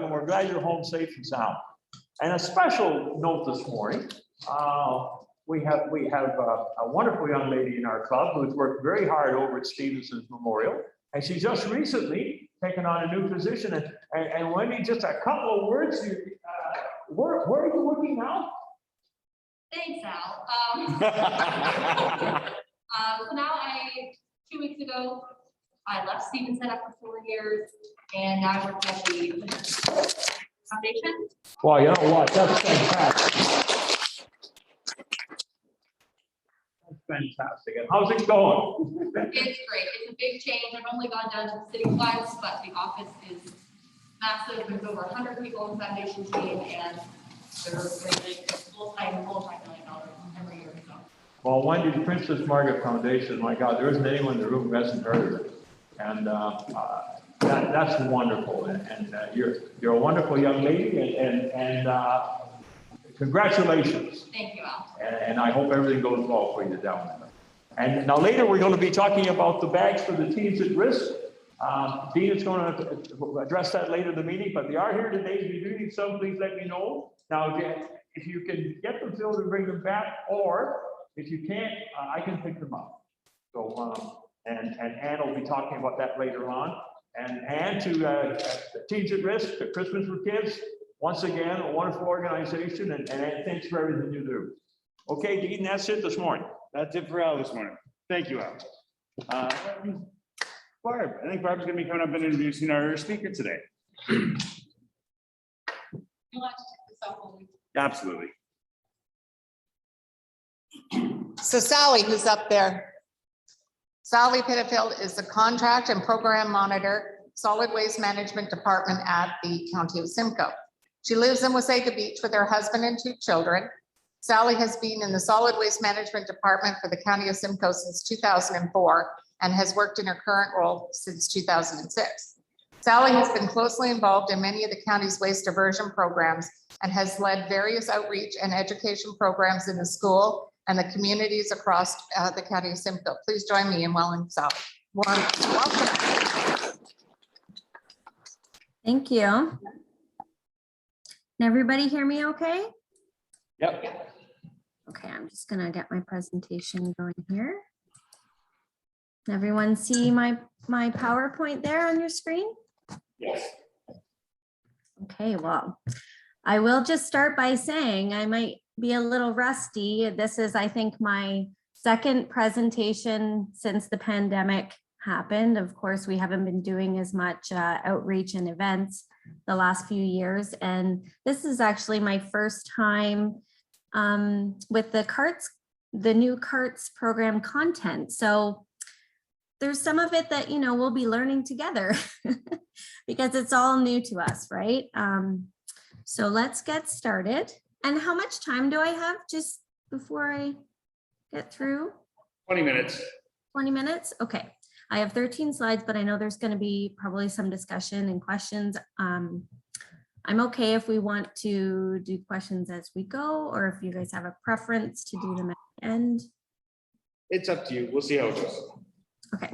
And we're glad you're home safe and sound. And a special note this morning, we have a wonderful young lady in our club who's worked very hard over at Stevenson's Memorial. And she just recently taken on a new position. And Wendy, just a couple of words. Where are you working now? Thanks, Al. So now 2 weeks ago, I left Stevenson after 4 years, and now I work at the foundation. Well, you know what? That's fantastic. That's fantastic. And how's it going? It's great. It's a big change. I've only gone down to the city once, but the office is massive. There's over 100 people on the foundation team, and they're raising full-time $1 million every year. So. Well, Wendy, the Princess Margaret Foundation, my God, there isn't anyone in the room who hasn't heard of it. And that's wonderful. And you're a wonderful young lady, and congratulations. Thank you, Al. And I hope everything goes well for you down there. And now later, we're going to be talking about the bags for the teens at risk. Dean is going to address that later in the meeting, but they are here today. If you do need some, please let me know. Now, if you can get them filled and bring them back, or if you can't, I can pick them up. So, and Ann will be talking about that later on. And to Teens at Risk, to Christmas for Kids, once again, a wonderful organization, and thanks for everything you do. Okay, Dean, that's it this morning. That's it for Al this morning. Thank you, Al. Barb, I think Barb's going to be coming up and introducing our speaker today. You want to check this out? Absolutely. So Sally, who's up there? Sally Pittaway is the Contract and Program Monitor, Solid Waste Management Department at the County of Simcoe. She lives in Wasaga Beach with her husband and 2 children. Sally has been in the Solid Waste Management Department for the County of Simcoe since 2004 and has worked in her current role since 2006. Sally has been closely involved in many of the county's waste diversion programs and has led various outreach and education programs in the school and the communities across the County of Simcoe. Please join me in welcoming Sally. Welcome. Thank you. Can everybody hear me okay? Yep. Okay, I'm just gonna get my presentation going here. Can everyone see my PowerPoint there on your screen? Yes. Okay, well, I will just start by saying I might be a little rusty. This is, I think, my second presentation since the pandemic happened. Of course, we haven't been doing as much outreach and events the last few years. And this is actually my first time with the new CARTS program content. So there's some of it that, we'll be learning together because it's all new to us, right? So let's get started. And how much time do I have just before I get through? 20 minutes. 20 minutes? Okay. I have 13 slides, but I know there's going to be probably some discussion and questions. I'm okay if we want to do questions as we go, or if you guys have a preference to do them at the end. It's up to you. We'll see how it goes. Okay.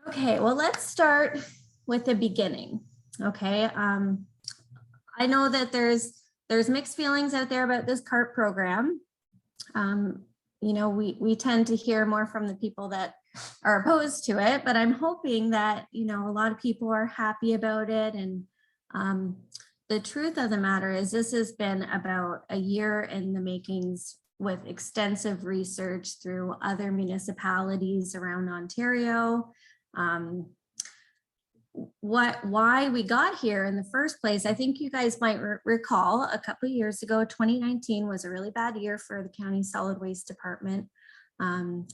Okay, well, let's start with the beginning. Okay. I know that there's mixed feelings out there about this CART program. We tend to hear more from the people that are opposed to it, but I'm hoping that, a lot of people are happy about it. And the truth of the matter is this has been about a year in the makings with extensive research through other municipalities around Ontario. Why we got here in the first place, I think you guys might recall a couple of years ago, 2019 was a really bad year for the county solid waste department.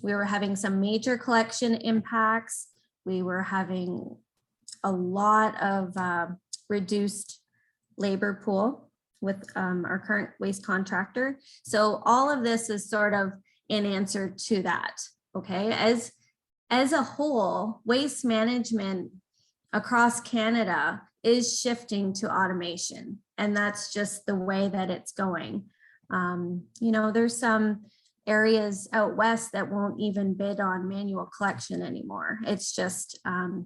We were having some major collection impacts. We were having a lot of reduced labor pool with our current waste contractor. So all of this is sort of in answer to that. Okay, as a whole, waste management across Canada is shifting to automation, and that's just the way that it's going. There's some areas out west that won't even bid on manual collection anymore. It's just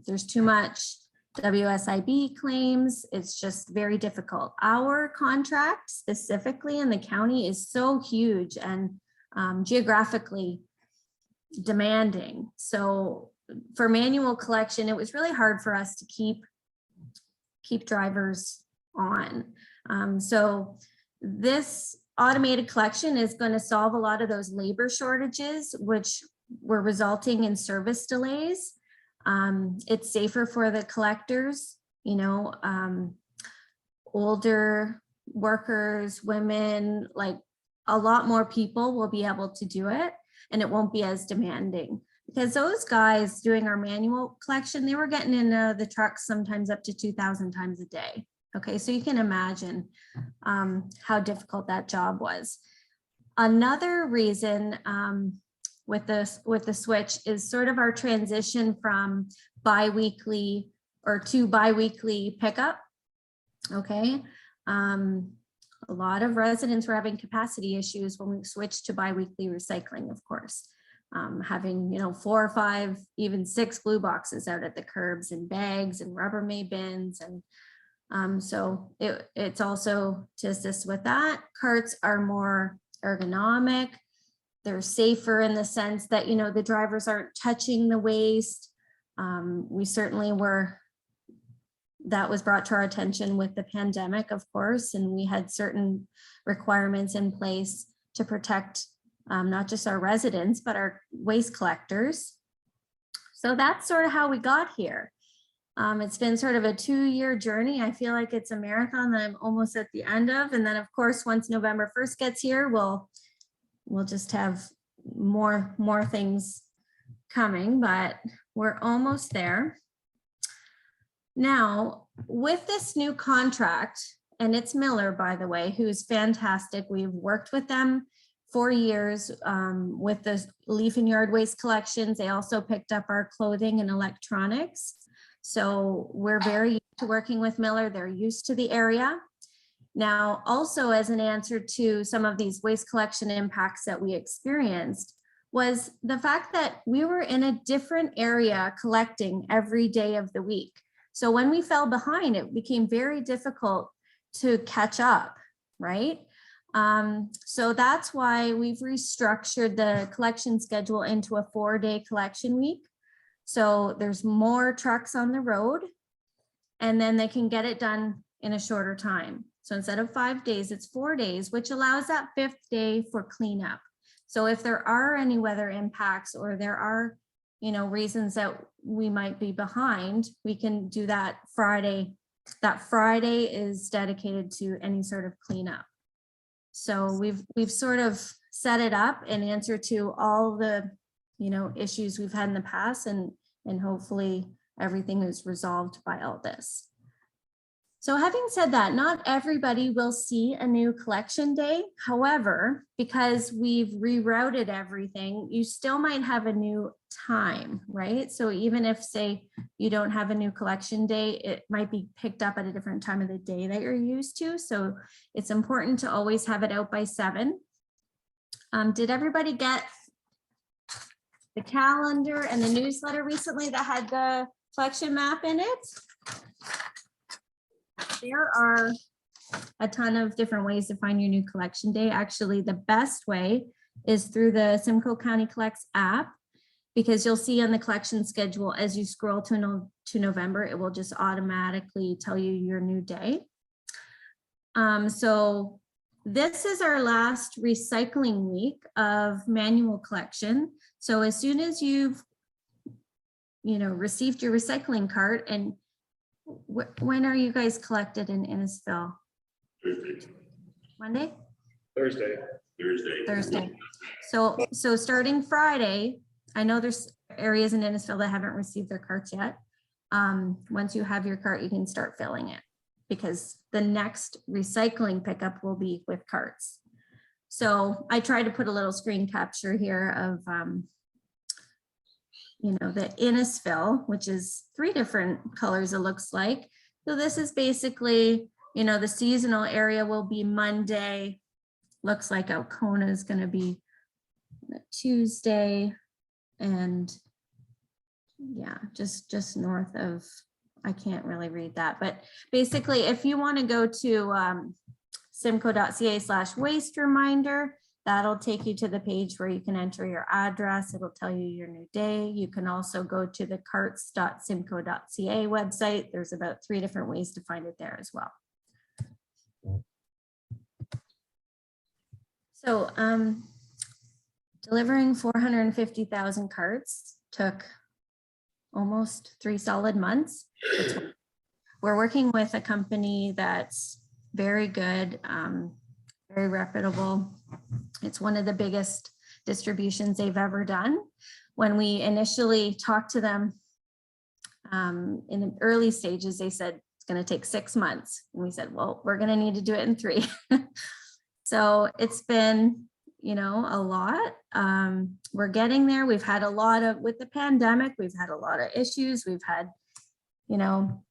there's too much WSIB claims. It's just very difficult. Our contract specifically in the county is so huge and geographically demanding. So for manual collection, it was really hard for us to keep drivers on. So this automated collection is going to solve a lot of those labor shortages, which were resulting in service delays. It's safer for the collectors, you know, older workers, women, like a lot more people will be able to do it, and it won't be as demanding. Because those guys doing our manual collection, they were getting in the trucks sometimes up to 2,000 times a day. Okay, so you can imagine how difficult that job was. Another reason with the switch is sort of our transition from bi-weekly to bi-weekly pickup. Okay, a lot of residents were having capacity issues when we switched to bi-weekly recycling, of course. Having, you know, 4 or 5, even 6 blue boxes out at the curbs and bags and Rubbermaid bins. And so it's also to assist with that. Carts are more ergonomic. They're safer in the sense that, you know, the drivers aren't touching the waste. We certainly were, that was brought to our attention with the pandemic, of course, and we had certain requirements in place to protect not just our residents, but our waste collectors. So that's sort of how we got here. It's been sort of a 2-year journey. I feel like it's a marathon that I'm almost at the end of. And then of course, once November 1st gets here, we'll just have more things coming, but we're almost there. Now, with this new contract, and it's Miller, by the way, who's fantastic. We've worked with them for years with the leaf and yard waste collections. They also picked up our clothing and electronics. So we're very used to working with Miller. They're used to the area. Now, also as an answer to some of these waste collection impacts that we experienced was the fact that we were in a different area collecting every day of the week. So when we fell behind, it became very difficult to catch up, right? So that's why we've restructured the collection schedule into a 4-day collection week. So there's more trucks on the road, and then they can get it done in a shorter time. So instead of 5 days, it's 4 days, which allows that 5th day for cleanup. So if there are any weather impacts or there are, you know, reasons that we might be behind, we can do that Friday. That Friday is dedicated to any sort of cleanup. So we've sort of set it up in answer to all the, you know, issues we've had in the past, and hopefully everything is resolved by all this. So having said that, not everybody will see a new collection day. However, because we've rerouted everything, you still might have a new time, right? So even if, say, you don't have a new collection day, it might be picked up at a different time of the day that you're used to. So it's important to always have it out by 7. Did everybody get the calendar and the newsletter recently that had the collection map in it? There are a ton of different ways to find your new collection day. Actually, the best way is through the Simcoe County Collects app, because you'll see on the collection schedule, as you scroll to November, it will just automatically tell you your new day. So this is our last recycling week of manual collection. So as soon as you've, you know, received your recycling cart, and when are you guys collected in Innisfil? Thursday. Monday? Thursday. Thursday. So starting Friday, I know there's areas in Innisfil that haven't received their carts yet. Once you have your cart, you can start filling it, because the next recycling pickup will be with carts. So I tried to put a little screen capture here of you know, the Innisfil, which is 3 different colors, it looks like. So this is basically, you know, the seasonal area will be Monday. Looks like Alcona is going to be Tuesday, and yeah, just north of I can't really read that, but basically if you want to go to simcoe.ca/waste reminder, that'll take you to the page where you can enter your address. It'll tell you your new day. You can also go to the carts.simcoe.ca website. There's about 3 different ways to find it there as well. So delivering 450,000 carts took almost 3 solid months. We're working with a company that's very good, very reputable. It's one of the biggest distributions they've ever done. When we initially talked to them in the early stages, they said it's going to take 6 months. And we said, well, we're going to need to do it in 3. So it's been, you know, a lot. We're getting there. We've had a lot of, with the pandemic, we've had a lot of issues. We've had, you know,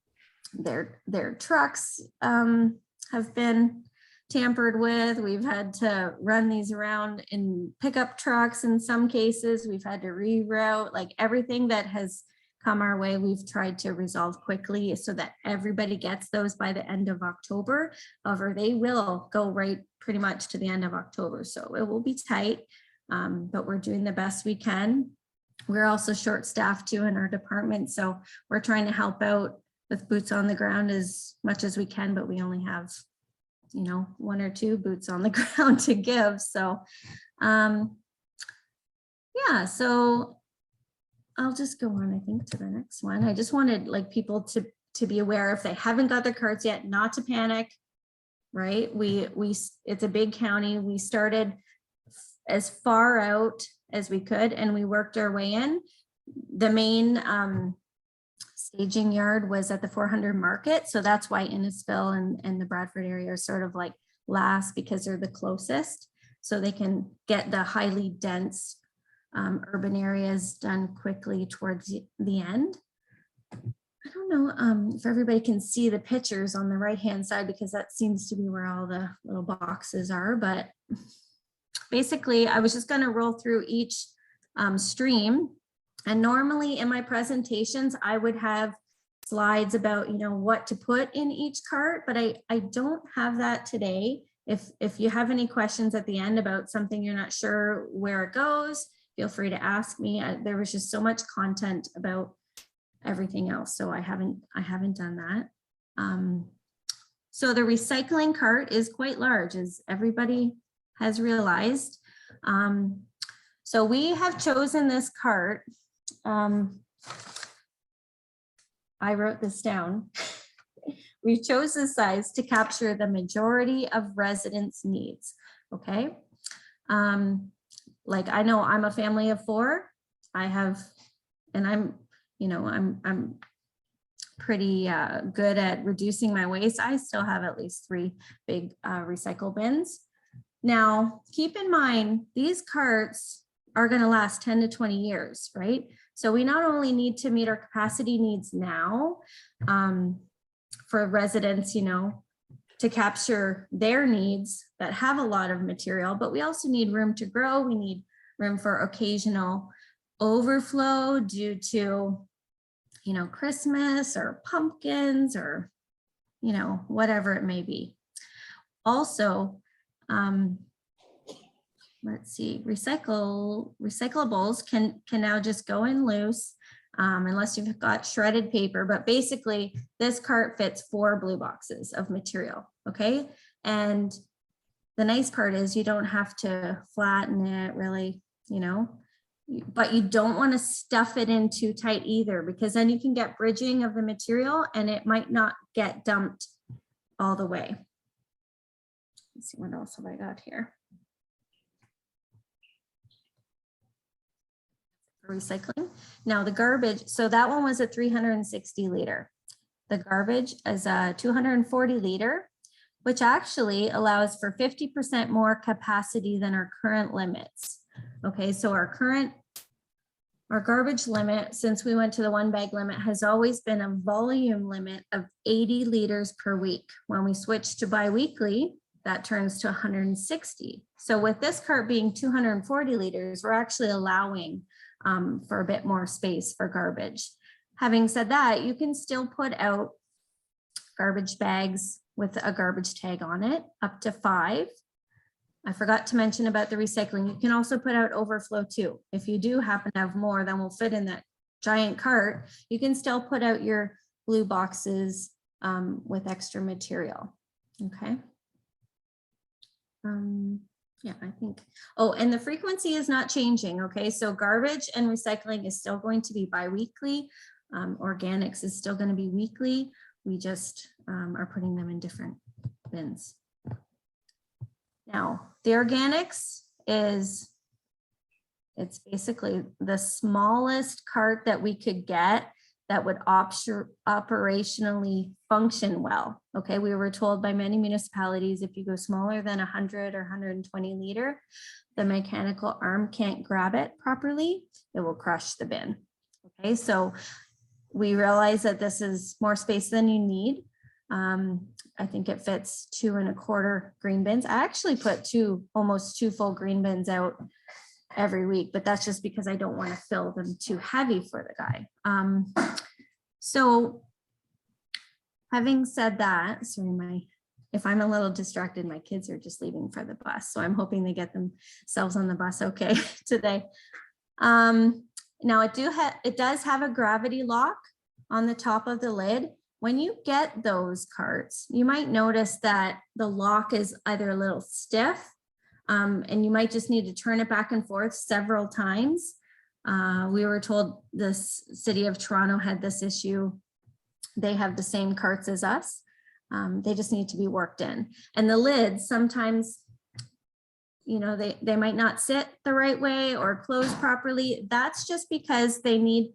their trucks have been tampered with. We've had to run these around in pickup trucks in some cases. We've had to reroute, like everything that has come our way, we've tried to resolve quickly so that everybody gets those by the end of October. However, they will go right pretty much to the end of October. So it will be tight, but we're doing the best we can. We're also short-staffed too in our department. So we're trying to help out with boots on the ground as much as we can, but we only have, you know, 1 or 2 boots on the ground to give. So yeah, so I'll just go on, I think, to the next one. I just wanted like people to be aware, if they haven't got their cards yet, not to panic, right? It's a big county. We started as far out as we could and we worked our way in. The main staging yard was at the 400 market. So that's why Innisfil and the Bradford area are sort of like last, because they're the closest. So they can get the highly dense urban areas done quickly towards the end. I don't know if everybody can see the pictures on the right-hand side, because that seems to be where all the little boxes are. But basically, I was just going to roll through each stream. And normally in my presentations, I would have slides about, you know, what to put in each cart, but I don't have that today. If you have any questions at the end about something you're not sure where it goes, feel free to ask me. There was just so much content about everything else, so I haven't done that. So the recycling cart is quite large, as everybody has realized. So we have chosen this cart. I wrote this down. We chose this size to capture the majority of residents' needs. Okay. Like, I know I'm a family of 4. I have, and I'm, you know, I'm pretty good at reducing my waste. I still have at least 3 big recycle bins. Now, keep in mind, these carts are going to last 10 to 20 years, right? So we not only need to meet our capacity needs now for residents, you know, to capture their needs that have a lot of material, but we also need room to grow. We need room for occasional overflow due to, you know, Christmas or pumpkins or, you know, whatever it may be. Also, let's see, recyclables can now just go in loose unless you've got shredded paper, but basically this cart fits 4 blue boxes of material, okay? And the nice part is you don't have to flatten it really, you know, but you don't want to stuff it in too tight either, because then you can get bridging of the material and it might not get dumped all the way. Let's see, what else have I got here? Recycling. Now the garbage, so that one was a 360 liter. The garbage is a 240 liter, which actually allows for 50% more capacity than our current limits. Okay, so our garbage limit, since we went to the 1 bag limit, has always been a volume limit of 80 liters per week. When we switch to bi-weekly, that turns to 160. So with this cart being 240 liters, we're actually allowing for a bit more space for garbage. Having said that, you can still put out garbage bags with a garbage tag on it, up to 5. I forgot to mention about the recycling. You can also put out overflow too. If you do happen to have more than will fit in that giant cart, you can still put out your blue boxes with extra material. Okay. Yeah, I think, oh, and the frequency is not changing. Okay, so garbage and recycling is still going to be bi-weekly. Organics is still going to be weekly. We just are putting them in different bins. Now, the organics is, it's basically the smallest cart that we could get that would operationally function well. Okay, we were told by many municipalities, if you go smaller than 100 or 120 liter, the mechanical arm can't grab it properly, it will crush the bin. Okay, so we realize that this is more space than you need. I think it fits 2 1/4 green bins. I actually put almost two full green bins out every week, but that's just because I don't want to fill them too heavy for the guy. So having said that, sorry, if I'm a little distracted, my kids are just leaving for the bus. So I'm hoping they get themselves on the bus okay today. Now it does have a gravity lock on the top of the lid. When you get those carts, you might notice that the lock is either a little stiff, and you might just need to turn it back and forth several times. We were told the city of Toronto had this issue. They have the same carts as us. They just need to be worked in. And the lids sometimes, you know, they might not sit the right way or close properly. That's just because they need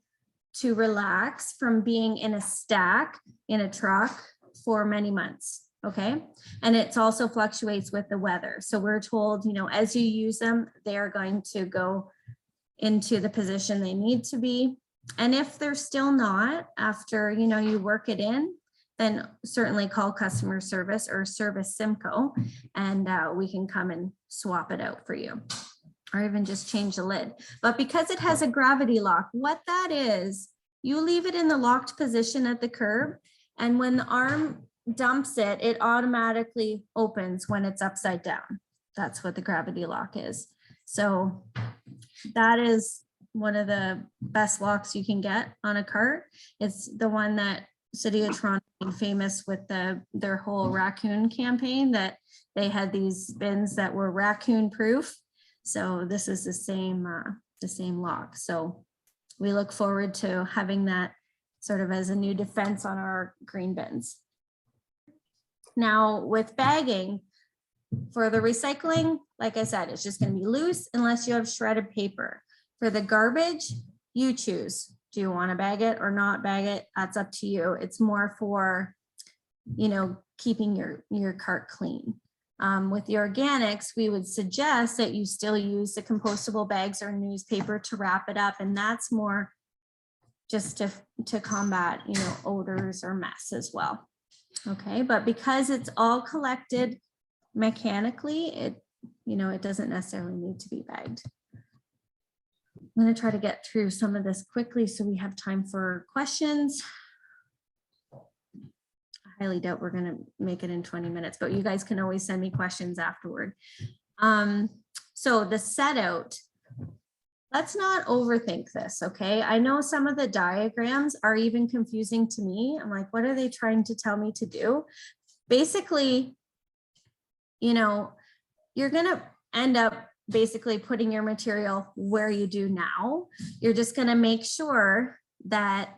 to relax from being in a stack in a truck for many months. Okay. And it also fluctuates with the weather. So we're told, you know, as you use them, they are going to go into the position they need to be. And if they're still not, after, you know, you work it in, then certainly call customer service or service Simcoe, and we can come and swap it out for you, or even just change the lid. But because it has a gravity lock, what that is, you leave it in the locked position at the curb, and when the arm dumps it, it automatically opens when it's upside down. That's what the gravity lock is. So that is one of the best locks you can get on a cart. It's the one that City of Toronto made famous with their whole raccoon campaign, that they had these bins that were raccoon proof. So this is the same lock. So we look forward to having that sort of as a new defense on our green bins. Now with bagging, for the recycling, like I said, it's just going to be loose unless you have shredded paper. For the garbage, you choose. Do you want to bag it or not bag it? That's up to you. It's more for, you know, keeping your cart clean. With the organics, we would suggest that you still use the compostable bags or newspaper to wrap it up. And that's more just to combat, you know, odors or mess as well. Okay, but because it's all collected mechanically, it doesn't necessarily need to be bagged. I'm going to try to get through some of this quickly so we have time for questions. I highly doubt we're going to make it in 20 minutes, but you guys can always send me questions afterward. So the set out, let's not overthink this, okay? I know some of the diagrams are even confusing to me. I'm like, what are they trying to tell me to do? Basically, you know, you're going to end up basically putting your material where you do now. You're just going to make sure that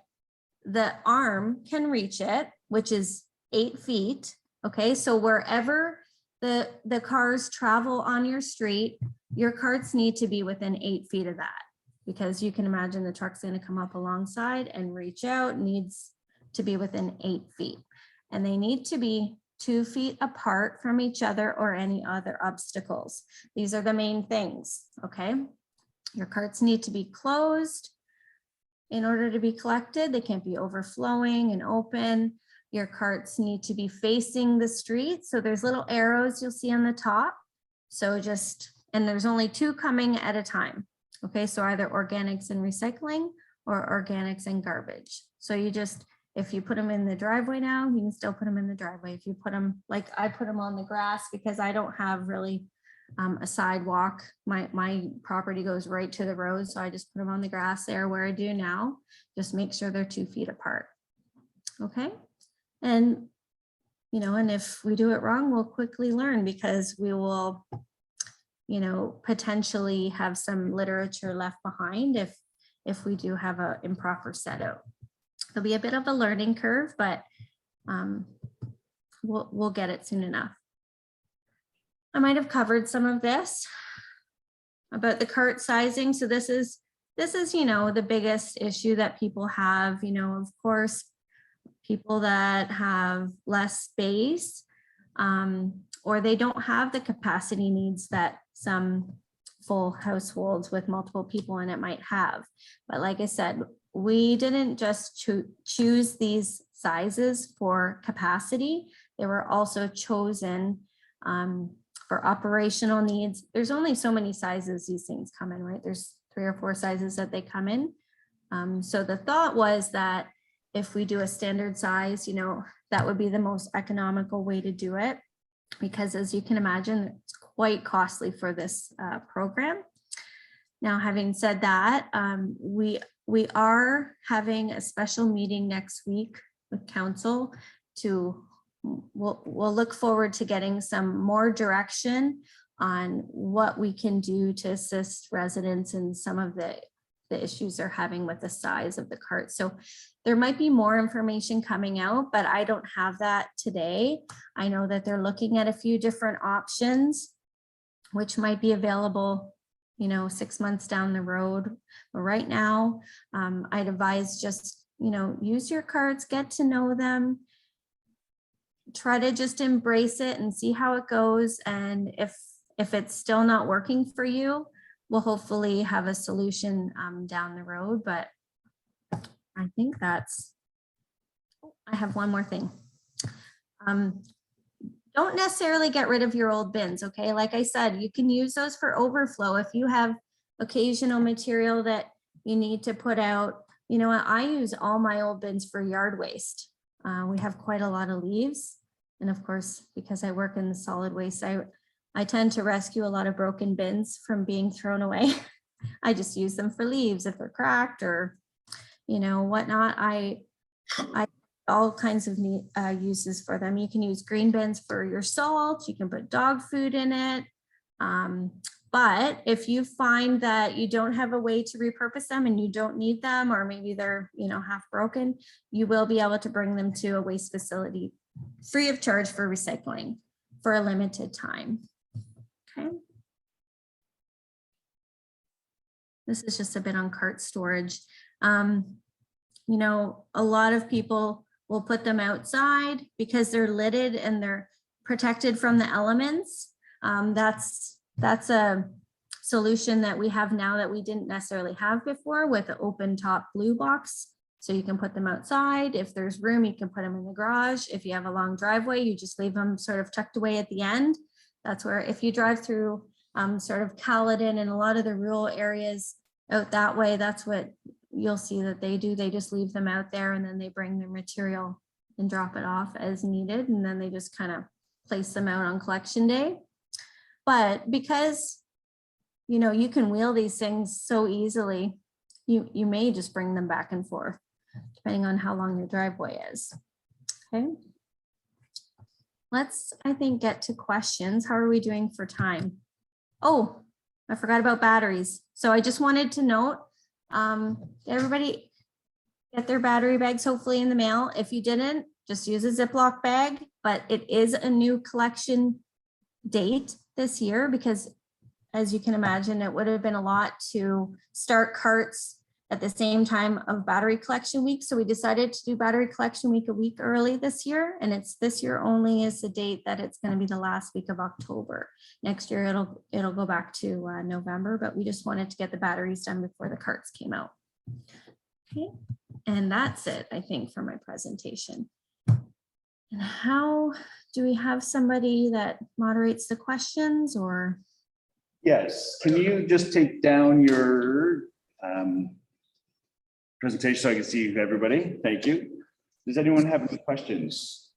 the arm can reach it, which is 8 feet. Okay, so wherever the cars travel on your street, your carts need to be within 8 feet of that, because you can imagine the truck's going to come up alongside and reach out, needs to be within 8 feet. And they need to be 2 feet apart from each other or any other obstacles. These are the main things, okay? Your carts need to be closed in order to be collected. They can't be overflowing and open. Your carts need to be facing the street. So there's little arrows you'll see on the top. So and there's only 2 coming at a time. Okay, so either organics and recycling or organics and garbage. So you just, if you put them in the driveway now, you can still put them in the driveway. If you put them, like I put them on the grass because I don't have really a sidewalk. My property goes right to the road. So I just put them on the grass there where I do now. Just make sure they're 2 feet apart. Okay. And, you know, and if we do it wrong, we'll quickly learn because we will, you know, potentially have some literature left behind if we do have an improper setup. There'll be a bit of a learning curve, but we'll get it soon enough. I might have covered some of this about the cart sizing. So this is, you know, the biggest issue that people have, you know, of course, people that have less space or they don't have the capacity needs that some full households with multiple people in it might have. But like I said, we didn't just choose these sizes for capacity. They were also chosen for operational needs. There's only so many sizes these things come in, right? There's 3 or 4 sizes that they come in. So the thought was that if we do a standard size, you know, that would be the most economical way to do it, because as you can imagine, it's quite costly for this program. Now, having said that, we are having a special meeting next week with council to, we'll look forward to getting some more direction on what we can do to assist residents in some of the issues they're having with the size of the cart. So there might be more information coming out, but I don't have that today. I know that they're looking at a few different options, which might be available, you know, 6 months down the road. But right now, I'd advise just, you know, use your cards, get to know them, try to just embrace it and see how it goes. And if it's still not working for you, we'll hopefully have a solution down the road. But I think that's, I have one more thing. Don't necessarily get rid of your old bins, okay? Like I said, you can use those for overflow. If you have occasional material that you need to put out, you know what, I use all my old bins for yard waste. We have quite a lot of leaves. And of course, because I work in the solid waste, I tend to rescue a lot of broken bins from being thrown away. I just use them for leaves if they're cracked or, you know, whatnot. I all kinds of uses for them. You can use green bins for your salt. You can put dog food in it. But if you find that you don't have a way to repurpose them and you don't need them, or maybe they're, you know, half broken, you will be able to bring them to a waste facility free of charge for recycling for a limited time. Okay. This is just a bit on cart storage. You know, a lot of people will put them outside because they're lidded and they're protected from the elements. That's a solution that we have now that we didn't necessarily have before with an open top blue box. So you can put them outside. If there's room, you can put them in the garage. If you have a long driveway, you just leave them sort of tucked away at the end. That's where, if you drive through sort of Caledon and a lot of the rural areas out that way, that's what you'll see that they do. They just leave them out there and then they bring their material and drop it off as needed. And then they just kind of place them out on collection day. But because, you know, you can wheel these things so easily, you may just bring them back and forth, depending on how long your driveway is. Okay. Let's, I think, get to questions. How are we doing for time? Oh, I forgot about batteries. So I just wanted to note, everybody get their battery bags hopefully in the mail. If you didn't, just use a Ziploc bag, but it is a new collection date this year because, as you can imagine, it would have been a lot to start carts at the same time of battery collection week. So we decided to do battery collection week a week early this year. And it's this year only is the date that it's going to be the last week of October. Next year, it'll go back to November, but we just wanted to get the batteries done before the carts came out. Okay. And that's it, I think, for my presentation. And how do we have somebody that moderates the questions or? Yes, can you just take down your presentation so I can see everybody. Thank you. Does anyone have any questions?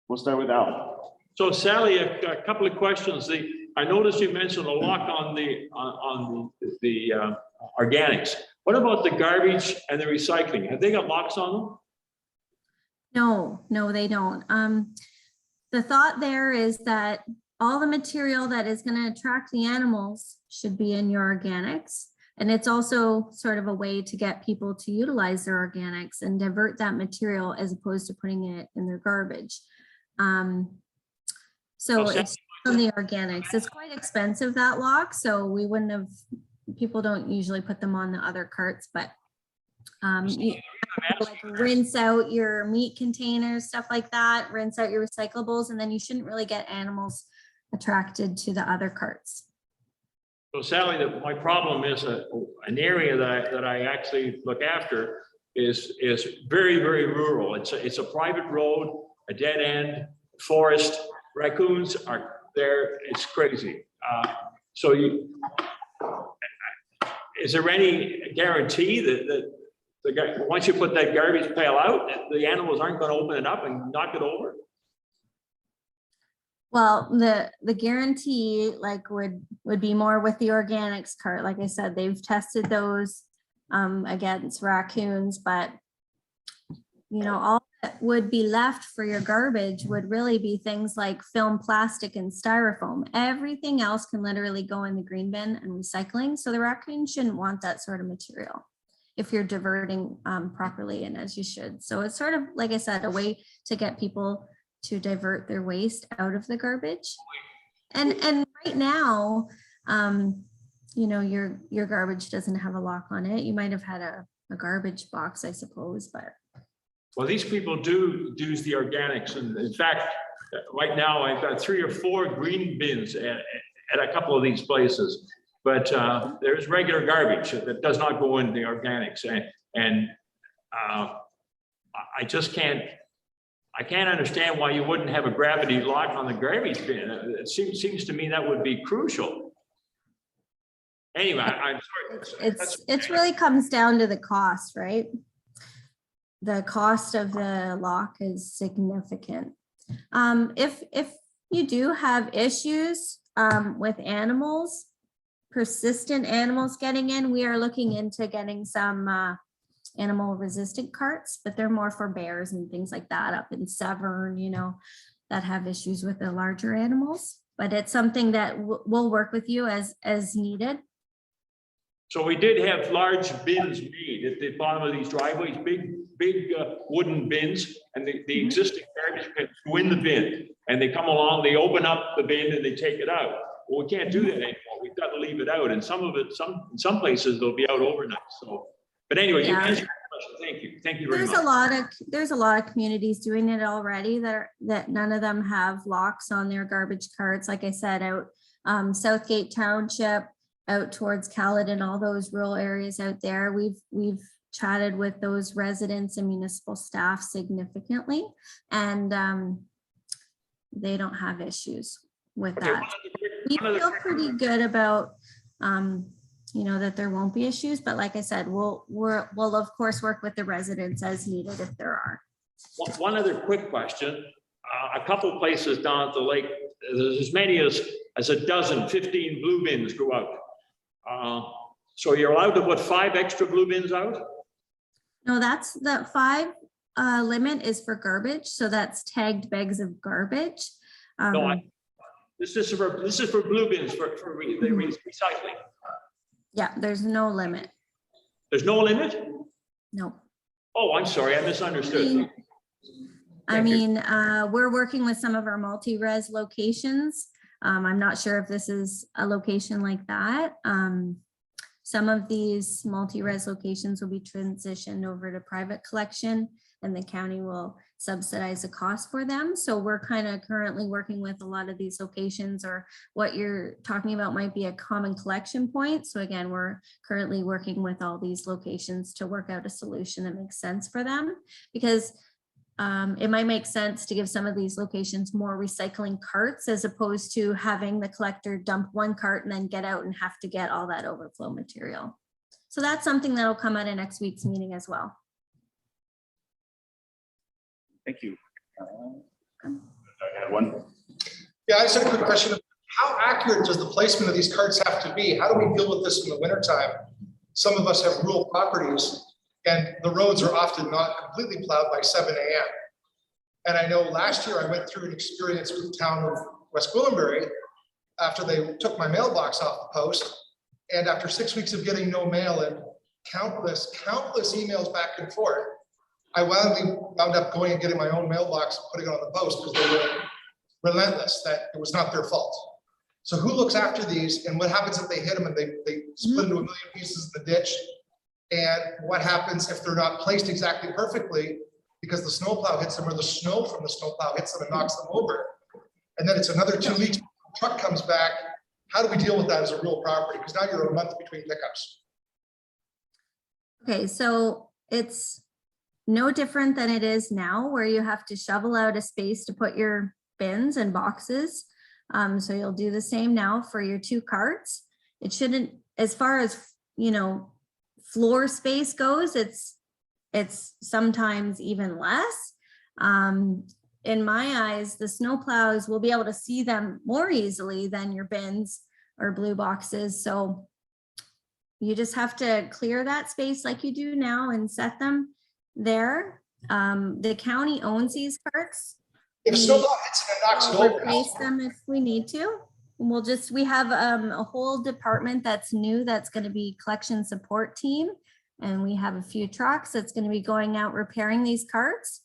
We'll start with Al. So Sally, a couple of questions. I noticed you mentioned a lock on the organics. What about the garbage and the recycling? Have they got locks on them? No, they don't. The thought there is that all the material that is going to attract the animals should be in your organics. And it's also sort of a way to get people to utilize their organics and divert that material as opposed to putting it in their garbage. So it's on the organics. It's quite expensive, that lock. So we wouldn't have, people don't usually put them on the other carts, but you like rinse out your meat containers, stuff like that, rinse out your recyclables, and then you shouldn't really get animals attracted to the other carts. So Sally, my problem is an area that I actually look after is very, very rural. It's a private road, a dead end, forest, raccoons are there, it's crazy. So is there any guarantee that once you put that garbage pail out, the animals aren't going to open it up and knock it over? Well, the guarantee like would be more with the organics cart. Like I said, they've tested those against raccoons, but you know, all that would be left for your garbage would really be things like film, plastic, and styrofoam. Everything else can literally go in the green bin and recycling. So the raccoon shouldn't want that sort of material if you're diverting properly and as you should. So it's sort of, like I said, a way to get people to divert their waste out of the garbage. And right now, you know, your garbage doesn't have a lock on it. You might have had a garbage box, I suppose, but. Well, these people do use the organics. And in fact, right now I've got 3 or 4 green bins at a couple of these places. But there's regular garbage that does not go in the organics. And I just can't understand why you wouldn't have a gravity lock on the garbage bin. It seems to me that would be crucial. Anyway, I'm sorry. It's really comes down to the cost, right? The cost of the lock is significant. If you do have issues with animals, persistent animals getting in, we are looking into getting some animal resistant carts, but they're more for bears and things like that up in Severn, you know, that have issues with the larger animals. But it's something that we'll work with you as needed. So we did have large bins made at the bottom of these driveways, big wooden bins, and the existing garbage pits go in the bin, and they come along, they open up the bin and they take it out. Well, we can't do that anymore. We've got to leave it out, and some of it, in some places they'll be out overnight. So, but anyway, you answered your question. Thank you very much. There's a lot of communities doing it already that none of them have locks on their garbage carts. Like I said, out Southgate Township, out towards Caledon, all those rural areas out there. We've chatted with those residents and municipal staff significantly, and they don't have issues with that. We feel pretty good about, you know, that there won't be issues, but like I said, we'll of course work with the residents as needed if there are. One other quick question. A couple places down at the lake, there's as many as a dozen, 15 blue bins go out. So you're allowed to put 5 extra blue bins out? No, that's the 5 limit is for garbage. So that's tagged bags of garbage. No, this is for blue bins for the recycling. Yeah, there's no limit. There's no limit? No. Oh, I'm sorry, I misunderstood. I mean, we're working with some of our multi-res locations. I'm not sure if this is a location like that. Some of these multi-res locations will be transitioned over to private collection, and the county will subsidize the cost for them. So we're kind of currently working with a lot of these locations, or what you're talking about might be a common collection point. So again, we're currently working with all these locations to work out a solution that makes sense for them, because it might make sense to give some of these locations more recycling carts as opposed to having the collector dump one cart and then get out and have to get all that overflow material. So that's something that'll come out of next week's meeting as well. Thank you. I had one. Yeah, I just had a quick question. How accurate does the placement of these carts have to be? How do we deal with this in the wintertime? Some of us have rural properties and the roads are often not completely plowed by 7 a.m. And I know last year I went through an experience with the town of West Gwillimbury after they took my mailbox off the post. And after 6 weeks of getting no mail and countless emails back and forth, I wound up going and getting my own mailbox and putting it on the post because they were relentless that it was not their fault. So who looks after these and what happens if they hit them and they split into a million pieces in the ditch? And what happens if they're not placed exactly perfectly because the snowplow hits them or the snow from the snowplow hits them and knocks them over? And then it's another 2 weeks, the truck comes back. How do we deal with that as a real property? Because now you're a month between pickups. Okay, so it's no different than it is now where you have to shovel out a space to put your bins and boxes. So you'll do the same now for your 2 carts. It shouldn't, as far as, you know, floor space goes, it's sometimes even less. In my eyes, the snow plows will be able to see them more easily than your bins or blue boxes. So you just have to clear that space like you do now and set them there. The county owns these carts. If snowplow hits them and knocks it We'll over, replace them if we need to. We have a whole department that's new that's going to be collection support team. And we have a few trucks that's going to be going out repairing these carts.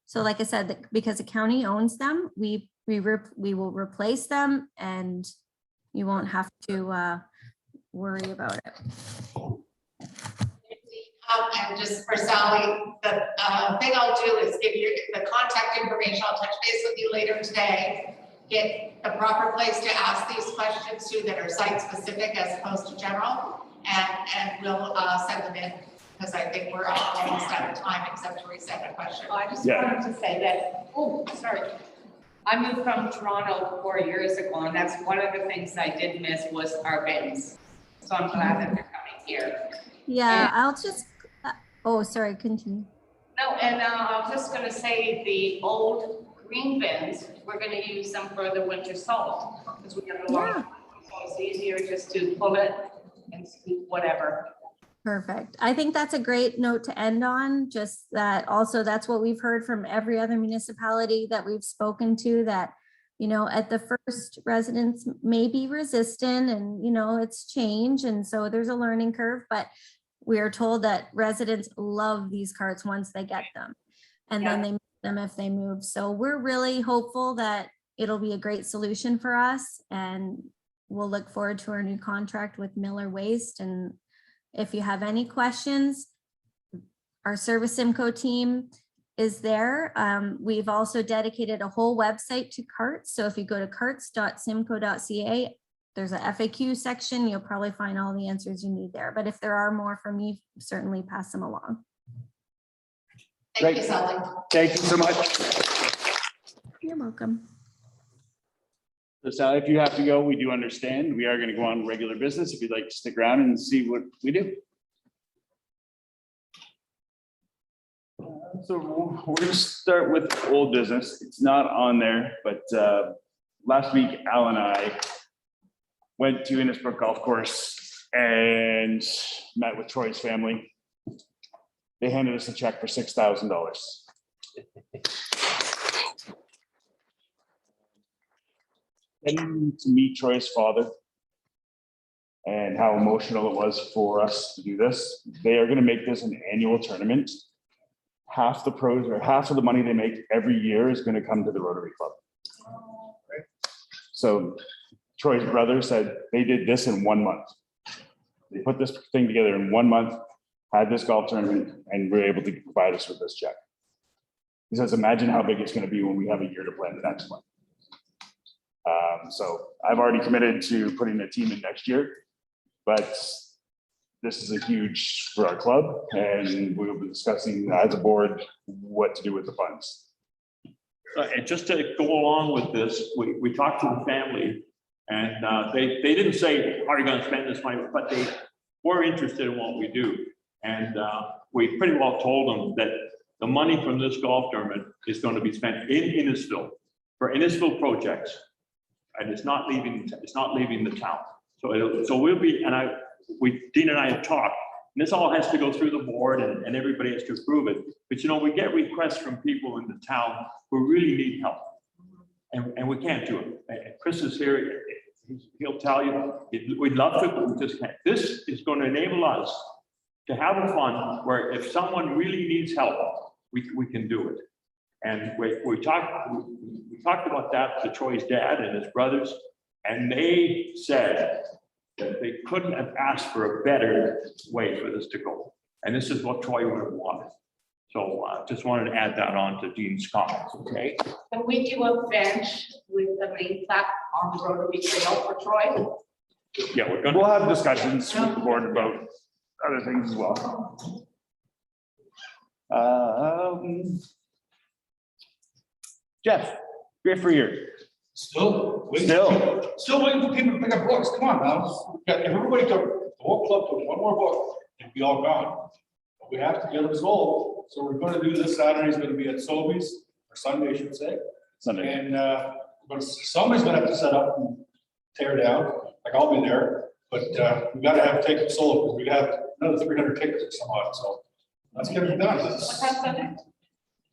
So like I said, because the county owns them, we will replace them and you won't have to worry about it. And just for Sally, the thing I'll do is give you the contact information. I'll touch base with you later today. Get the proper place to ask these questions to that are site specific as opposed to general. And we'll send them in because I think we're almost out of time except to reset a question. I just Yeah. wanted to say that, oh, sorry. I moved from Toronto 4 years ago, and that's one of the things I did miss was our bins. So I'm glad that they're coming here. Yeah, I'll just, oh, sorry, continue. No, and I was just gonna say the old green bins, we're gonna use them for the winter salt. Because we have a lot, so it's easier just to pull it and scoop whatever. Perfect. I think that's a great note to end on, just that also that's what we've heard from every other municipality that we've spoken to, that, you know, at the first residents may be resistant and, you know, it's change. And so there's a learning curve, but we are told that residents love these carts once they get them and then they move them if they move. So we're really hopeful that it'll be a great solution for us, and we'll look forward to our new contract with Miller Waste. And if you have any questions, our Service Simcoe team is there. We've also dedicated a whole website to carts. So if you go to carts.simcoe.ca, there's a FAQ section. You'll probably find all the answers you need there. But if there are more from me, certainly pass them along. Thank Great. you, Sally. Thank you so much. You're welcome. So Sally, if you have to go, we do understand. We are going to go on regular business. If you'd like to stick around and see what we do. So we're going to start with old business. It's not on there, but last week, Al and I went to Innisfil Golf Course and met with Troy's family. They handed us a check for $6,000. Getting to meet Troy's father and how emotional it was for us to do this. They are going to make this an annual tournament. Half the pros or half of the money they make every year is going to come to the Rotary Club. So Troy's brother said they did this in 1 month. They put this thing together in 1 month, had this golf tournament, and were able to provide us with this check. He says, imagine how big it's going to be when we have a year to plan the next one. So I've already committed to putting a team in next year, but this is a huge for our club, and we will be discussing as a board what to do with the funds. And just to go along with this, we talked to the family, and they didn't say, are you going to spend this money? But we're interested in what we do. And we pretty well told them that the money from this golf tournament is going to be spent in Innisfil for Innisfil projects. And it's not leaving the town. So we'll be, and Dean and I have talked, and this all has to go through the board and everybody has to approve it. But you know, we get requests from people in the town who really need help. And we can't do it. And Chris is here, he'll tell you, we'd love to, but we just can't. This is going to enable us to have a fund where if someone really needs help, we can do it. And we talked about that to Troy's dad and his brothers, and they said that they couldn't have asked for a better way for this to go. And this is what Troy would have wanted. So just wanted to add that on to Dean's comments, okay? Can we do a bench with the main plaque on the Rotary Trail for Troy? Yeah, we're gonna. We'll have discussions with the board about other things as well. Jeff, great for you. Still waiting for people to pick up books. Come on now. If everybody took, the whole club took one more book, it'd be all gone. But we have to get them sold. So we're going to do this Saturday is going to be at Sobeys, or Sunday, I should say. Sunday. And but somebody's going to have to set up and tear down. Like I'll be there. But we got to have tickets sold because we have another 300 tickets or something. So let's get it done. What time Sunday?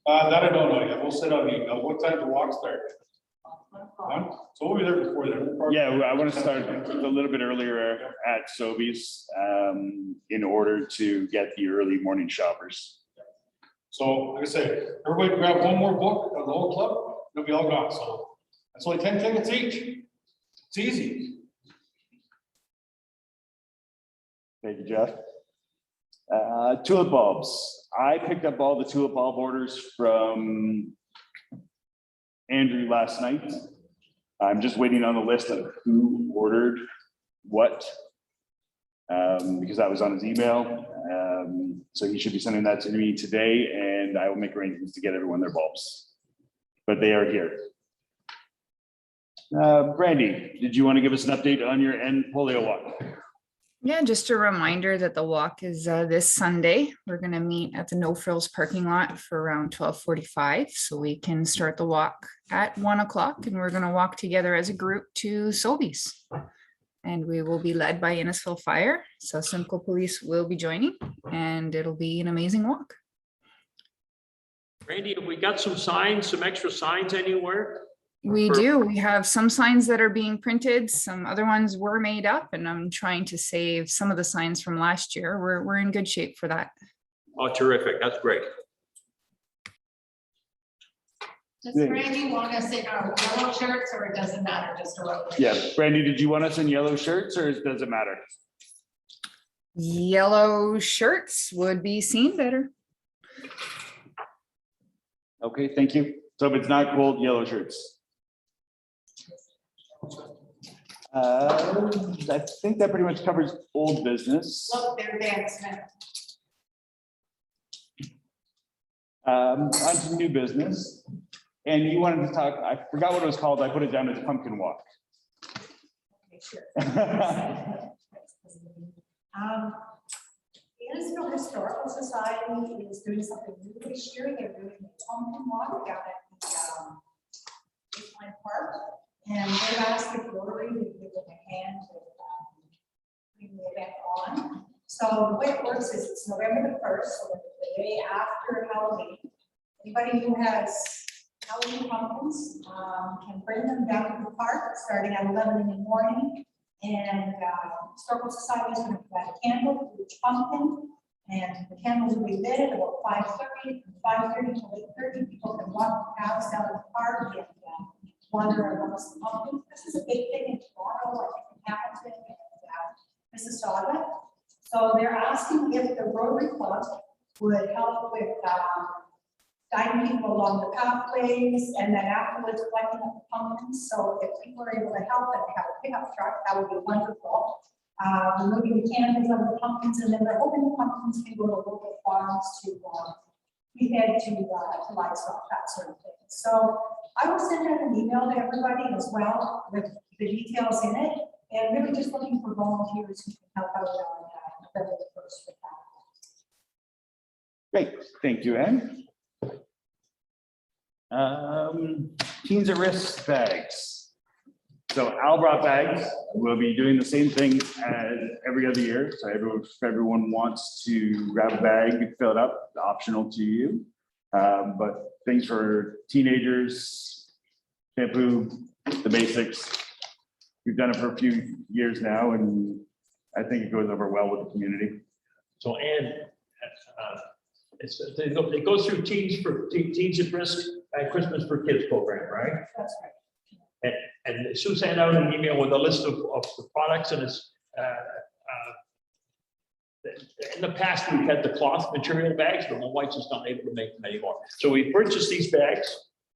That I don't know yet. We'll set on email. What time the walk start? So we'll be there before then. Yeah, I want to start a little bit earlier at Sobeys in order to get the early morning shoppers. So like I say, everybody grab one more book of the whole club, it'll be all gone. So that's only 10 tickets each. It's easy. Thank you, Jeff. Tulip bulbs. I picked up all the tulip bulb orders from Andrew last night. I'm just waiting on the list of who ordered what, because that was on his email. So he should be sending that to me today, and I will make arrangements to get everyone their bulbs. But they are here. Brandy, did you want to give us an update on your end polio walk? Yeah, just a reminder that the walk is this Sunday. We're going to meet at the No Frills parking lot for around 12:45, so we can start the walk at 1 o'clock, and we're going to walk together as a group to Sobeys. And we will be led by Innisfil Fire, so Simcoe Police will be joining, and it'll be an amazing walk. Randy, have we got some signs, some extra signs anywhere? We do. We have some signs that are being printed. Some other ones were made up, and I'm trying to save some of the signs from last year. We're in good shape for that. Oh, terrific. That's great. Does Randy want us in our yellow shirts or it doesn't matter, just a road? Yeah, Brandy, did you want us in yellow shirts or does it matter? Yellow shirts would be seen better. Okay, thank you. So if it's not cold, yellow shirts. I think that pretty much covers old business. Look, they're dancing. On to new business. And you wanted to talk, I forgot what it was called. I put it down as pumpkin walk. Okay, sure. The Innisfil Historical Society is doing something new this year. They're doing a pumpkin walk down at the Baseline Park. And they've asked if Rotary would give them a hand to bring the event on. So the way it works is it's November the 1st, so the day after Halloween. Anybody who has Halloween pumpkins can bring them down to the park starting at 11 in the morning. And Historical Society is going to provide a candle for each pumpkin. And the candles will be lit at about 5:30. From 5:30 to 8:30, people can walk the paths down to the park and wander amongst the pumpkins. This is a big thing in Toronto, I think in Hamilton and Mississauga. So they're asking if the Rotary Club would help with guiding people along the pathways and then afterwards collecting up the pumpkins. So if people are able to help and they have a pickup truck, that would be wonderful. Removing the candles of the pumpkins, and then they're hoping the pumpkins can go to local farms to be fed to livestock, that sort of thing. So I will send out an email to everybody as well with the details in it, and really just looking for volunteers who can help out on February 1st with that. Great, thank you, Ann. Teens at risk bags. So Al brought bags. We'll be doing the same thing as every other year. So if everyone wants to grab a bag, fill it up, optional to you. But things for teenagers, shampoo, the basics. We've done it for a few years now, and I think it goes over well with the community. So, and it goes through Teens at Risk and Christmas for Kids program, right? That's right. And Sue sent out an email with a list of the products, and it's in the past, we've had the cloth material bags, but my wife's just not able to make them anymore. So we purchased these bags,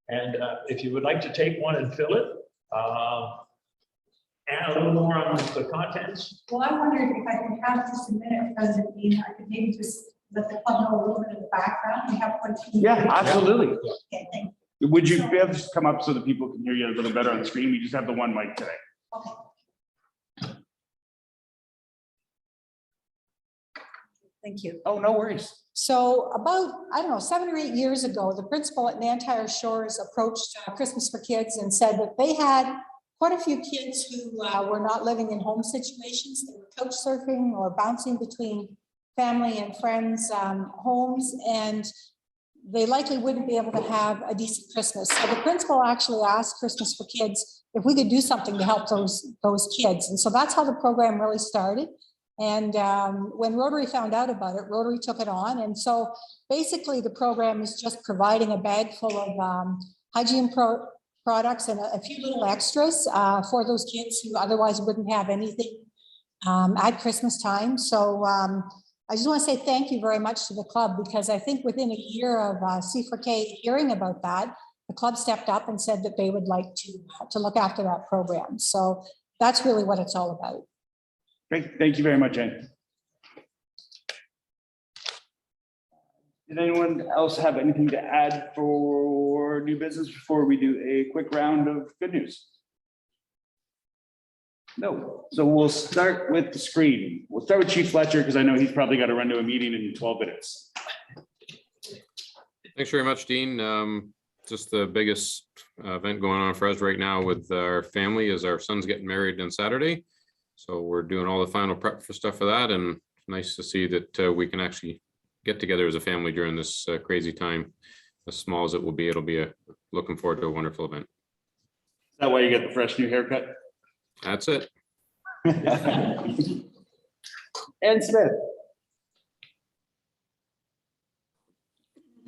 and if you would like to take one and fill it, and a little more on the contents. Well, I wondered if I could have just a minute, President Dean, I could maybe just let the club know a little bit of the background. We have quite a few. Yeah, absolutely. Okay, thank Would you be able to come up so that people can hear you a little better on the screen? We just have the one mic today. you. Okay. Thank you. Oh, no worries. So about, I don't know, 7 or 8 years ago, the principal at Nantyre Shores approached Christmas for Kids and said that they had quite a few kids who were not living in home situations. They were couch surfing or bouncing between family and friends' homes, and they likely wouldn't be able to have a decent Christmas. So the principal actually asked Christmas for Kids if we could do something to help those kids. And so that's how the program really started. And when Rotary found out about it, Rotary took it on. And so basically the program is just providing a bag full of hygiene products and a few little extras for those kids who otherwise wouldn't have anything at Christmas time. So I just want to say thank you very much to the club, because I think within a year of C4K hearing about that, the club stepped up and said that they would like to look after that program. So that's really what it's all about. Great, thank you very much, Ann. Did anyone else have anything to add for new business before we do a quick round of good news? No, so we'll start with the screen. We'll start with Chief Fletcher, because I know he's probably got to run to a meeting in 12 minutes. Thanks very much, Dean. Just the biggest event going on for us right now with our family is our son's getting married on Saturday. So we're doing all the final prep for stuff for that, and it's nice to see that we can actually get together as a family during this crazy time. As small as it will be, it'll be looking forward to a wonderful event. Is that why you get the fresh new haircut? That's it. Ed Smith.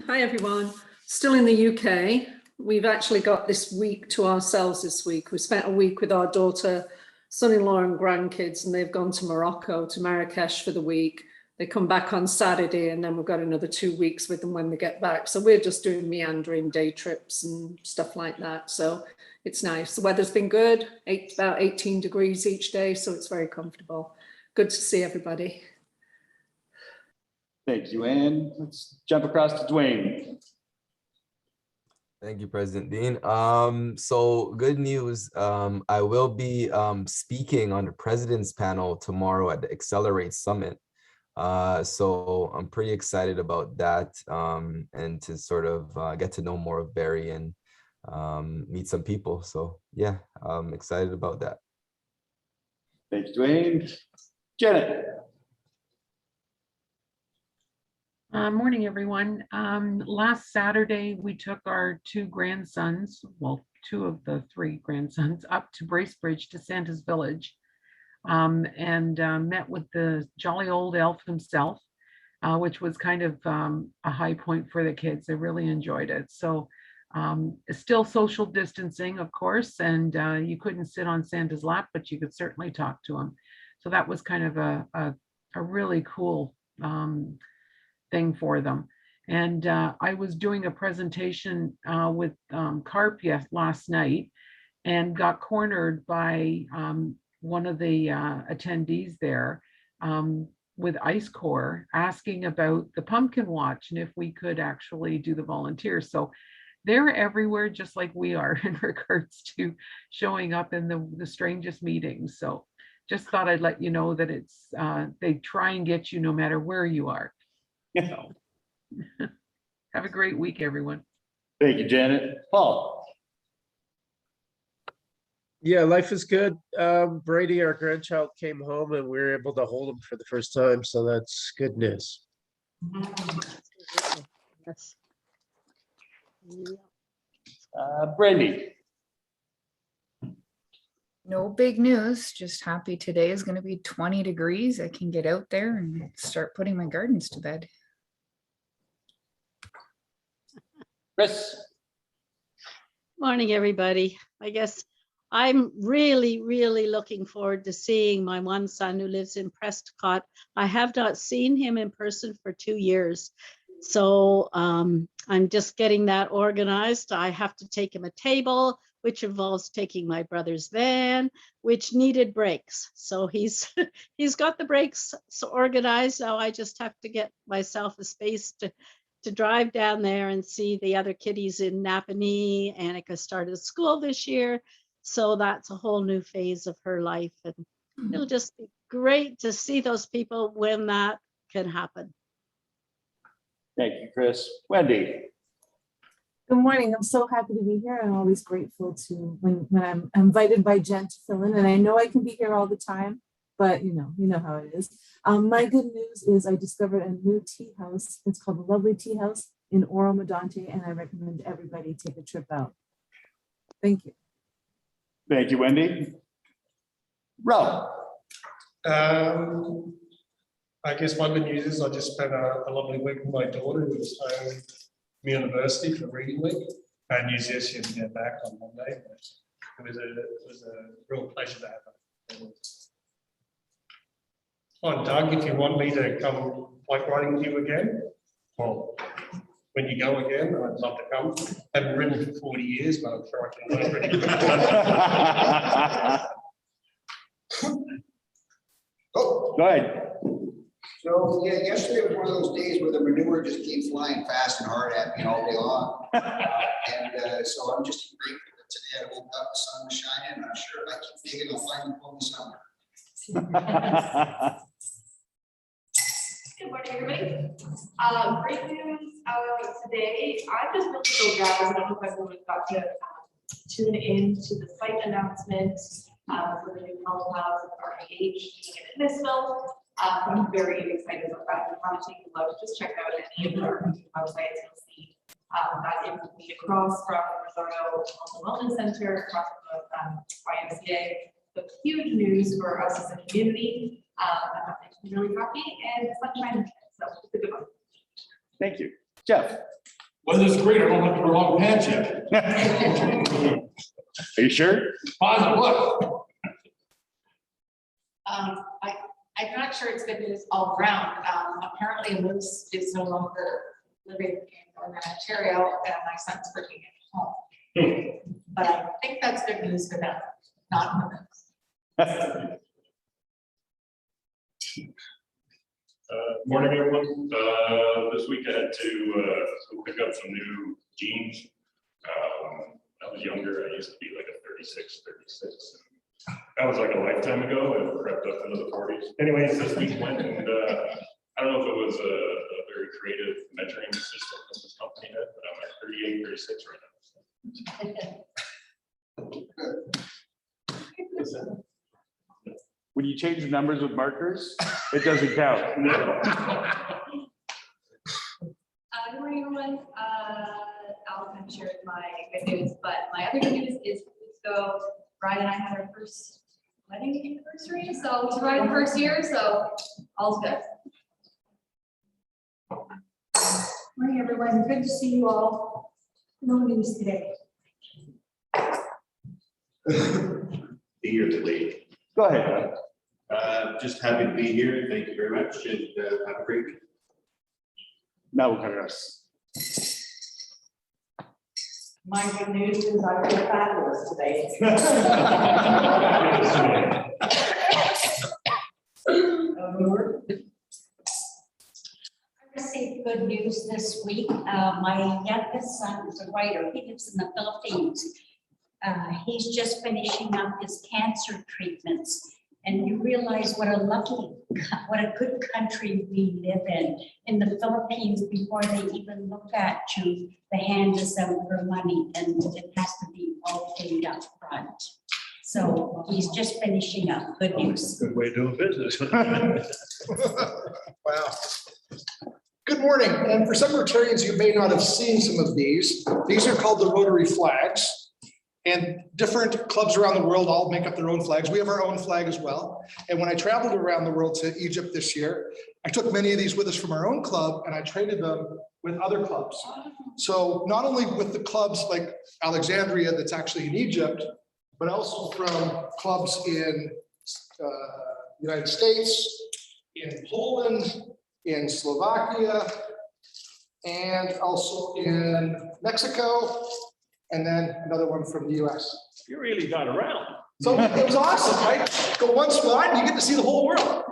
Hi, everyone. Still in the UK. We've actually got this week to ourselves this week. We spent a week with our daughter, son-in-law and grandkids, and they've gone to Morocco, to Marrakesh for the week. They come back on Saturday, and then we've got another 2 weeks with them when they get back. So we're just doing meandering day trips and stuff like that. So it's nice. The weather's been good, about 18 degrees each day, so it's very comfortable. Good to see everybody. Thank you, Ann. Let's jump across to Dwayne. Thank you, President Dean. So good news. I will be speaking on the President's panel tomorrow at the Accelerate Summit. So I'm pretty excited about that, and to sort of get to know more of Barrie and meet some people. So yeah, I'm excited about that. Thanks, Dwayne. Janet. Morning, everyone. Last Saturday, we took our 2 grandsons, well, 2 of the 3 grandsons, up to Bracebridge to Santa's Village, and met with the jolly old elf himself, which was kind of a high point for the kids. They really enjoyed it. So still social distancing, of course, and you couldn't sit on Santa's lap, but you could certainly talk to him. So that was kind of a really cool thing for them. And I was doing a presentation with CARP last night, and got cornered by one of the attendees there with Ice Corps asking about the pumpkin watch and if we could actually do the volunteers. So they're everywhere, just like we are, in regards to showing up in the strangest meetings. So just thought I'd let you know that it's, they try and get you no matter where you are. So, have a great week, everyone. Thank you, Janet. Paul? Yeah, life is good. Brady, our grandchild, came home and we were able to hold him for the first time, so that's good news. Yes. Brandy? No big news, just happy today is gonna be 20 degrees. I can get out there and start putting my gardens to bed. Chris? Morning, everybody. I guess I'm really, really looking forward to seeing my one son who lives in Prescott. I have not seen him in person for 2 years. So I'm just getting that organized. I have to take him a table, which involves taking my brother's van, which needed brakes. So he's got the brakes so organized. Now I just have to get myself a space to drive down there and see the other kiddies in Napanee. Annika started school this year. So that's a whole new phase of her life. And it'll just be great to see those people when that can happen. Thank you, Chris. Wendy? Good morning. I'm so happy to be here. I'm always grateful to when I'm invited by Jen to fill in, and I know I can be here all the time, but you know how it is. My good news is I discovered a new tea house. It's called the Lovely Tea House in Oro Medonte, and I recommend everybody take a trip out. Thank you. Thank you, Wendy. Rob? I guess one good news is I just spent a lovely week with my daughter who was home from university for reading week. Bad news is she'll get back on Monday. But it was a real pleasure to have her. Oh, Doug, if you want me to come bike riding with you again, well, when you go again, I'd love to come. Haven't ridden for 40 years, but I'm sure I can learn pretty good. Oh, go ahead. So, yeah, yesterday was one of those days where the manure just came flying fast and hard at me all day long. So I'm just grateful that today I woke up, the sun was shining, and I'm sure if I keep digging, I'll find the pony somewhere. Good morning, everybody. Great news today. I'm just really so glad. I don't know if everyone got to tune in to the site announcement for the new health house of RAH in Innisfil. I'm very excited about that. If you want to take a look, just check out any of our websites. You'll see that it will be across from Risotto Wellness Center, across from YMCA. So huge news for us as a community. I'm really happy and sunshine. So it's a good one. Thank you. Jeff? Weather's great. I don't have to wear long pants yet. Are you sure? Positive, what? I'm not sure it's good news all around. Apparently Moose is no longer living in Northern Ontario and my son's working at home. But I think that's good news for them, not for Moose. Morning, everyone. This week I had to go pick up some new jeans. I was younger. I used to be like a 36. That was like a lifetime ago. I crept up into the 40s. Anyways, this week went and I don't know if it was a very creative measuring system that this company had, but I'm at 38, 36 right now. When you change the numbers with markers, it doesn't count. Good morning, everyone. Allison shared my good news, but my other good news is so Brian and I had our first wedding anniversary, so it's Brian's first year, so all's good. Morning, everyone. Good to see you all. No news today. Be here today. Go ahead. Just happy to be here. Thank you very much, and have a great week. Now we'll cover us. My good news is I feel fabulous today. I received good news this week. My youngest son is a writer. He lives in the Philippines. He's just finishing up his cancer treatments. And you realize what what a good country we live in. In the Philippines, before they even look at you, they hand us out for money, and it has to be all paid up front. So he's just finishing up. Good news. Good way of doing business. Wow. Good morning, and for some Rotarians, you may not have seen some of these. These are called the Rotary flags. And different clubs around the world all make up their own flags. We have our own flag as well. And when I traveled around the world to Egypt this year, I took many of these with us from our own club and I traded them with other clubs. So not only with the clubs like Alexandria that's actually in Egypt, but also from clubs in United States, in Poland, in Slovakia, and also in Mexico, and then another one from the US. You really got around. So it was awesome, right? Go one spot and you get to see the whole world.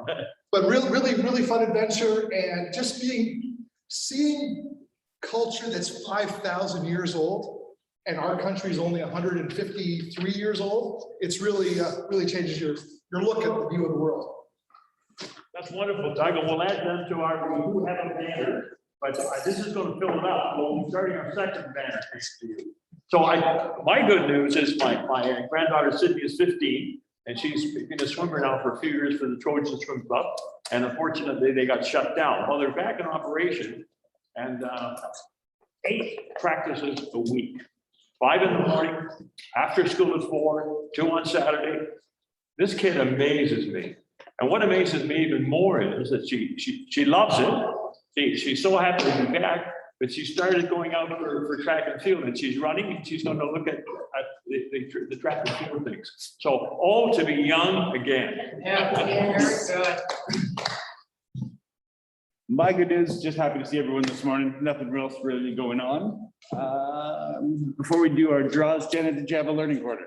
But really fun adventure, and just seeing culture that's 5,000 years old and our country is only 153 years old. It's really changes your look at the view of the world. That's wonderful, Doug. And we'll add them to we do have a banner, but this is going to fill it up. We'll be starting our second banner next to you. So my good news is my granddaughter Sydney is 15, and she's been a swimmer now for a few years for the Trojan Swim Club. And unfortunately, they got shut down. Well, they're back in operation, and 8 practices a week. 5 in the morning, after school at 4, 2 on Saturday. This kid amazes me. And what amazes me even more is that she loves it. She's so happy to be back. But she started going out for track and field, and she's running, and she's going to look at the track and field things. So all to be young again. Yeah, very good. My good news, just happy to see everyone this morning. Nothing else really going on. Before we do our draws, Jenna, did you have a learning corner?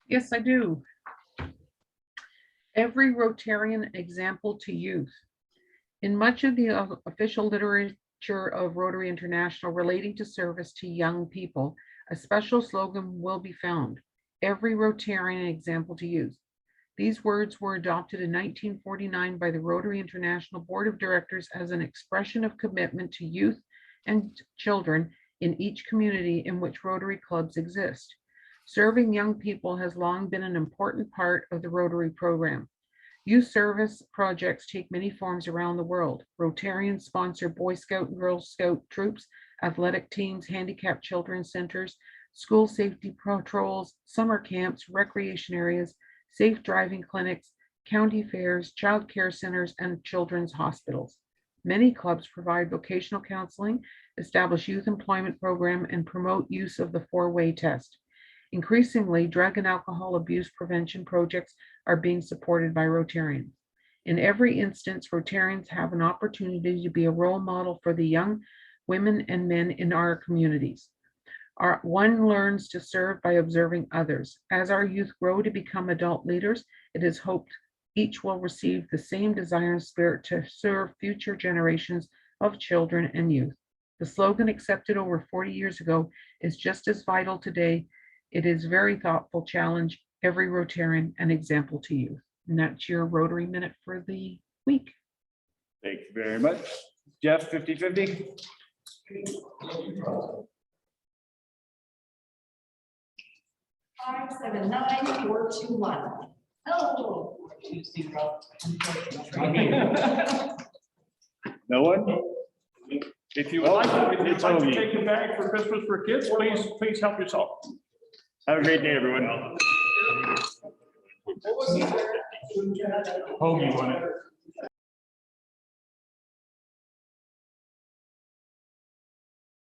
Yes, I do. Every Rotarian example to youth. In much of the official literature of Rotary International relating to service to young people, a special slogan will be found: every Rotarian example to youth. These words were adopted in 1949 by the Rotary International Board of Directors as an expression of commitment to youth and children in each community in which Rotary clubs exist. Serving young people has long been an important part of the Rotary program. Youth service projects take many forms around the world. Rotarians sponsor Boy Scout and Girl Scout troops, athletic teams, handicapped children's centers, school safety patrols, summer camps, recreation areas, safe driving clinics, county fairs, child care centers, and children's hospitals. Many clubs provide vocational counseling, establish youth employment program, and promote use of the 4-way test. Increasingly, drug and alcohol abuse prevention projects are being supported by Rotarians. In every instance, Rotarians have an opportunity to be a role model for the young women and men in our communities. One learns to serve by observing others. As our youth grow to become adult leaders, it is hoped each will receive the same desire and spirit to serve future generations of children and youth. The slogan accepted over 40 years ago is just as vital today. It is a very thoughtful challenge, every Rotarian an example to youth. And that's your Rotary Minute for the week. Thank you very much. Jeff, 50-50. 579-421. Oh. No one? If you would like to it's Ogie. take a bag for Christmas for kids, please help yourself. Have a great day, everyone. What was it? Hoagie won it.